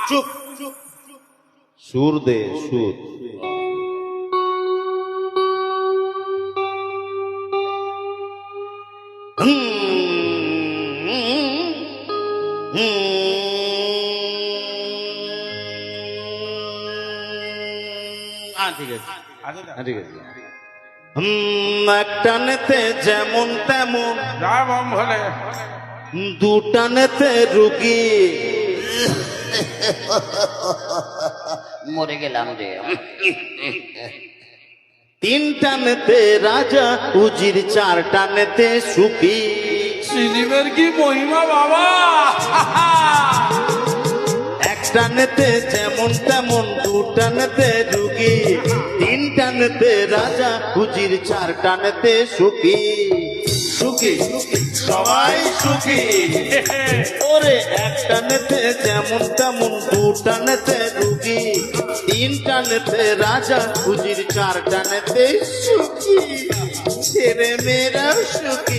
চুপ, সুর দে, সুর। ঠিক আছে, ঠিক আছে। একটানেতে যেমন তেমন, দুটানেতে রুগী। মরে গেলাম রে। তিনটানেতে রাজা উজির, চারটানেতে সুখী। সিলিমের কি মহিমা বাবা! একটানেতে যেমন তেমন, দুটানেতে রুগী, তিনটানেতে রাজা উজির, চারটানেতে সুখী। সুখী সবাই সুখী। ওরে একটানেতে যেমন তেমন, দুটানেতে রুগী, তিনটানেতে রাজা উজির, চারটানেতে সুখী। ছেলে মেয়েরা সুখী।